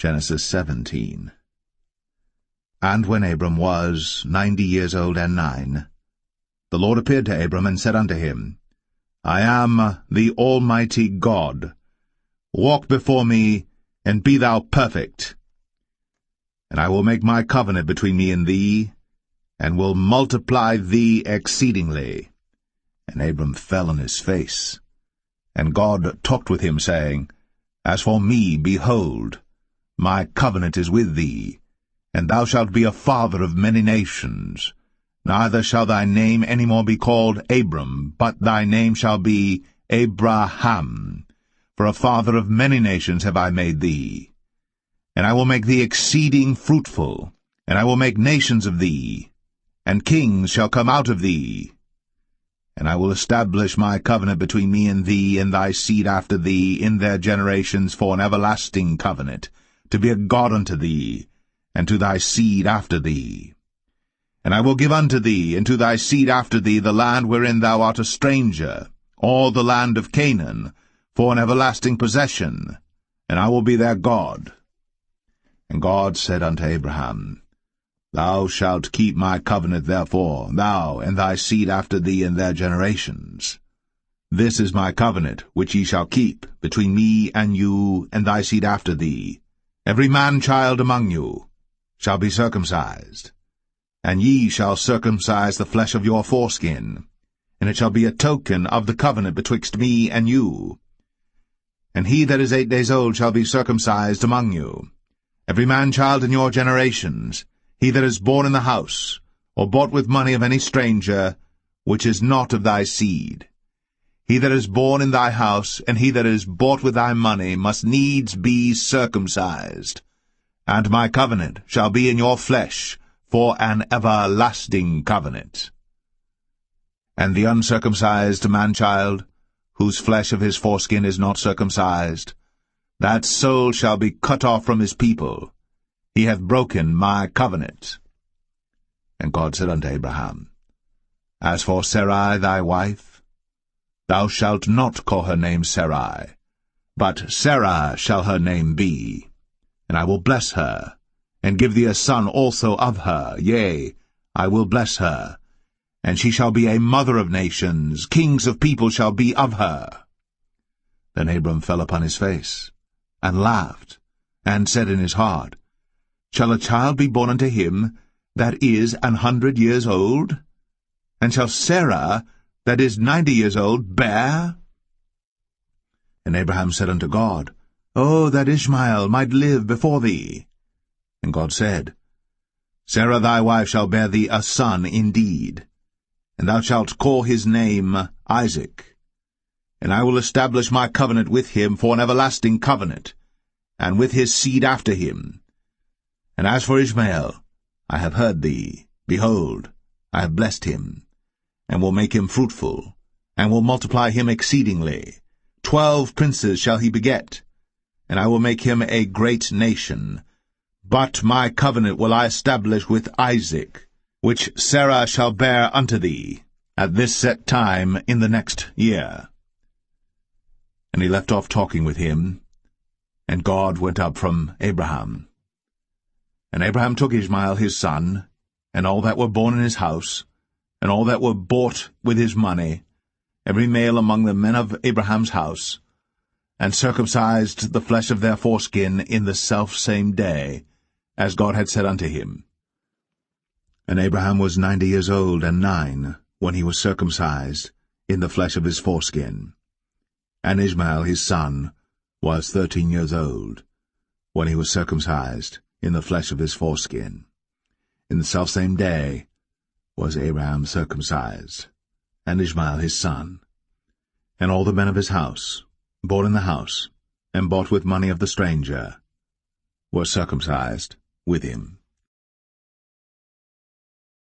Genesis 17. And when Abram was 90 years old and 9, the Lord appeared to Abram and said unto him, I am the Almighty God. Walk before me, and be thou perfect. And I will make my covenant between me and thee, and will multiply thee exceedingly. And Abram fell on his face. And God talked with him, saying, As for me, behold, my covenant is with thee, and thou shalt be a father of many nations. Neither shall thy name any more be called Abram, but thy name shall be Abraham. For a father of many nations have I made thee. And I will make thee exceeding fruitful, and I will make nations of thee, and kings shall come out of thee. And I will establish my covenant between me and thee and thy seed after thee in their generations for an everlasting covenant, to be a God unto thee, and to thy seed after thee. And I will give unto thee and to thy seed after thee the land wherein thou art a stranger, all the land of Canaan, for an everlasting possession, and I will be their God. And God said unto Abraham, Thou shalt keep my covenant therefore, thou and thy seed after thee in their generations. This is my covenant which ye shall keep between me and you and thy seed after thee. Every man-child among you shall be circumcised, and ye shall circumcise the flesh of your foreskin, and it shall be a token of the covenant betwixt me and you. And he that is 8 days old shall be circumcised among you, every man-child in your generations, he that is born in the house, or bought with money of any stranger, which is not of thy seed. He that is born in thy house, and he that is bought with thy money, must needs be circumcised. And my covenant shall be in your flesh, for an everlasting covenant. And the uncircumcised man-child, whose flesh of his foreskin is not circumcised, that soul shall be cut off from his people. He hath broken my covenant. And God said unto Abraham, As for Sarai thy wife, thou shalt not call her name Sarai, but Sarah shall her name be. And I will bless her, and give thee a son also of her. Yea, I will bless her, and she shall be a mother of nations. Kings of people shall be of her. Then Abram fell upon his face, and laughed, and said in his heart, Shall a child be born unto him that is 100 years old? And shall Sarah, that is 90 years old, bear? And Abraham said unto God, O that Ishmael might live before thee. And God said, Sarah thy wife shall bear thee a son indeed, and thou shalt call his name Isaac. And I will establish my covenant with him for an everlasting covenant, and with his seed after him. And as for Ishmael, I have heard thee. Behold, I have blessed him, and will make him fruitful, and will multiply him exceedingly. 12 princes shall he beget, and I will make him a great nation. But my covenant will I establish with Isaac, which Sarah shall bear unto thee, at this set time in the next year. And he left off talking with him, and God went up from Abraham. And Abraham took Ishmael his son, and all that were born in his house, and all that were bought with his money, every male among the men of Abraham's house, and circumcised the flesh of their foreskin in the selfsame day, as God had said unto him. And Abraham was 90 years old and 9, when he was circumcised in the flesh of his foreskin. And Ishmael his son was 13 years old, when he was circumcised in the flesh of his foreskin. In the selfsame day was Abraham circumcised, and Ishmael his son. And all the men of his house, born in the house, and bought with money of the stranger, were circumcised with him.